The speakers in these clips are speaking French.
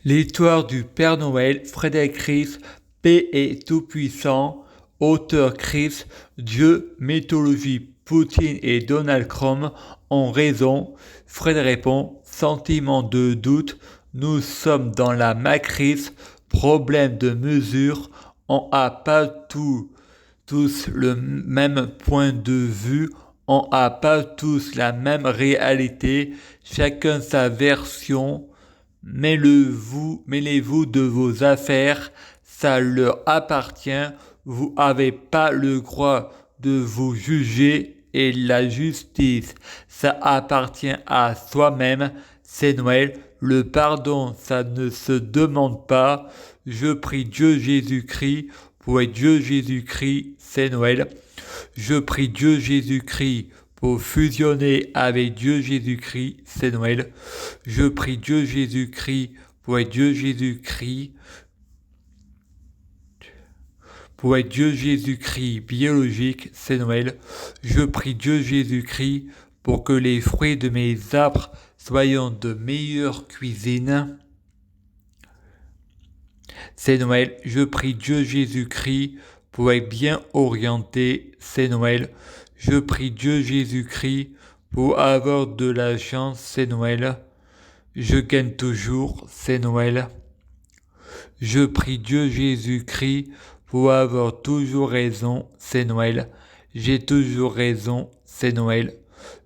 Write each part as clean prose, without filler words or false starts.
L'histoire du Père Noël, Frédéric Ries, paix et tout-puissant, auteur Chris, Dieu, mythologie, Poutine et Donald Trump ont raison. Fred répond, sentiment de doute, nous sommes dans la matrice, problème de mesure, on n'a pas tous le même point de vue, on n'a pas tous la même réalité, chacun sa version. Mêlez-vous de vos affaires, ça leur appartient, vous n'avez pas le droit de vous juger et la justice, ça appartient à soi-même, c'est Noël, le pardon, ça ne se demande pas, je prie Dieu Jésus-Christ, pour Dieu Jésus-Christ, c'est Noël, je prie Dieu Jésus-Christ pour fusionner avec Dieu Jésus-Christ, c'est Noël. Je prie Dieu Jésus-Christ pour être Dieu Jésus-Christ, pour être Dieu Jésus-Christ biologique, c'est Noël. Je prie Dieu Jésus-Christ pour que les fruits de mes arbres soient de meilleure cuisine. C'est Noël. Je prie Dieu Jésus-Christ pour être bien orienté, c'est Noël. Je prie Dieu Jésus-Christ pour avoir de la chance, c'est Noël. Je gagne toujours, c'est Noël. Je prie Dieu Jésus-Christ pour avoir toujours raison, c'est Noël. J'ai toujours raison, c'est Noël.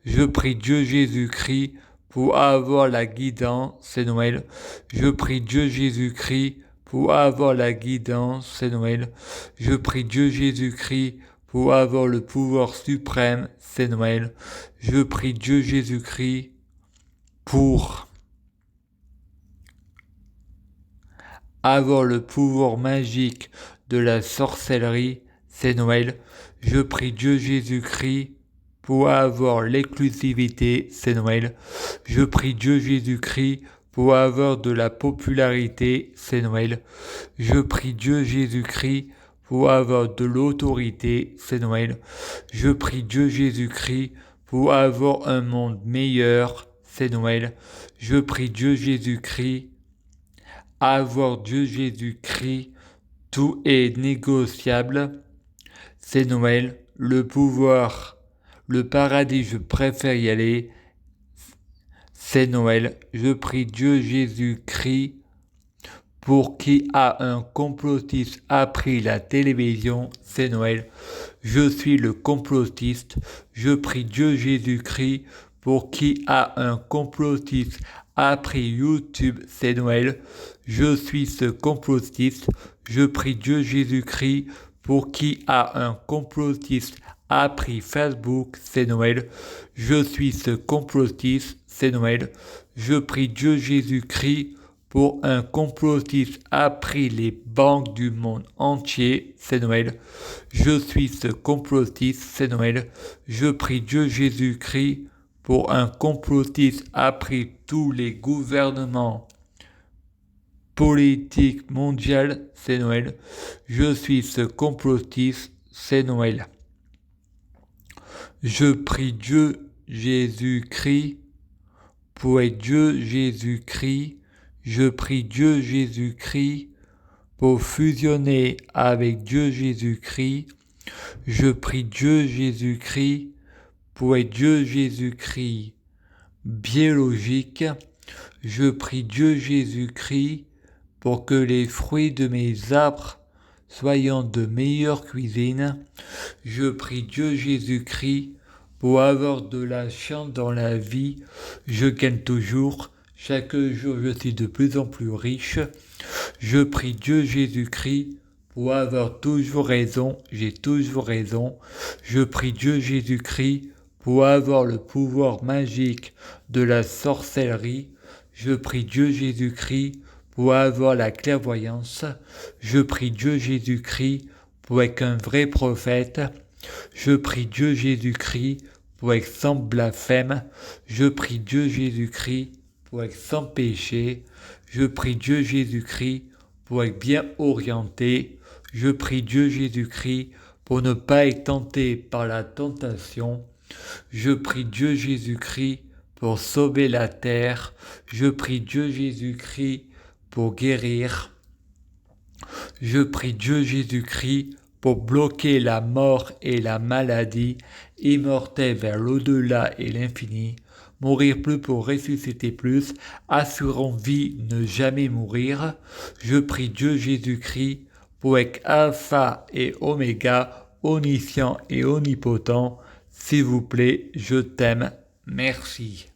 Je prie Dieu Jésus-Christ pour avoir la guidance, c'est Noël. Je prie Dieu Jésus-Christ pour avoir la guidance, c'est Noël. Je prie Dieu Jésus-Christ pour avoir le pouvoir suprême, c'est Noël. Je prie Dieu Jésus-Christ pour avoir le pouvoir magique de la sorcellerie, c'est Noël. Je prie Dieu Jésus-Christ pour avoir l'exclusivité, c'est Noël. Je prie Dieu Jésus-Christ pour avoir de la popularité, c'est Noël. Je prie Dieu Jésus-Christ pour avoir de l'autorité, c'est Noël. Je prie Dieu Jésus-Christ pour avoir un monde meilleur, c'est Noël. Je prie Dieu Jésus-Christ, avoir Dieu Jésus-Christ, tout est négociable, c'est Noël. Le pouvoir, le paradis, je préfère y aller, c'est Noël. Je prie Dieu Jésus-Christ pour qui a un complotiste appris la télévision, c'est Noël. Je suis le complotiste. Je prie Dieu Jésus-Christ pour qui a un complotiste appris YouTube, c'est Noël. Je suis ce complotiste. Je prie Dieu Jésus-Christ pour qui a un complotiste appris Facebook, c'est Noël. Je suis ce complotiste, c'est Noël. Je prie Dieu Jésus-Christ pour un complotiste appris les banques du monde entier, c'est Noël. Je suis ce complotiste, c'est Noël. Je prie Dieu Jésus-Christ pour un complotiste appris tous les gouvernements politiques mondiaux, c'est Noël. Je suis ce complotiste, c'est Noël. Je prie Dieu Jésus-Christ pour être Dieu Jésus-Christ. Je prie Dieu Jésus-Christ pour fusionner avec Dieu Jésus-Christ. Je prie Dieu Jésus-Christ pour être Dieu Jésus-Christ biologique. Je prie Dieu Jésus-Christ pour que les fruits de mes arbres soient de meilleure cuisine. Je prie Dieu Jésus-Christ pour avoir de la chance dans la vie. Je gagne toujours. Chaque jour, je suis de plus en plus riche. Je prie Dieu Jésus-Christ pour avoir toujours raison. J'ai toujours raison. Je prie Dieu Jésus-Christ pour avoir le pouvoir magique de la sorcellerie. Je prie Dieu Jésus-Christ pour avoir la clairvoyance. Je prie Dieu Jésus-Christ pour être un vrai prophète. Je prie Dieu Jésus-Christ pour être sans blasphème. Je prie Dieu Jésus-Christ pour être sans péché. Je prie Dieu Jésus-Christ pour être bien orienté. Je prie Dieu Jésus-Christ pour ne pas être tenté par la tentation. Je prie Dieu Jésus-Christ pour sauver la terre. Je prie Dieu Jésus-Christ pour guérir. Je prie Dieu Jésus-Christ pour bloquer la mort et la maladie, immortel vers l'au-delà et l'infini. Mourir plus pour ressusciter plus, assurant vie, ne jamais mourir. Je prie Dieu Jésus-Christ pour être alpha et oméga, omniscient et omnipotent. S'il vous plaît, je t'aime. Merci.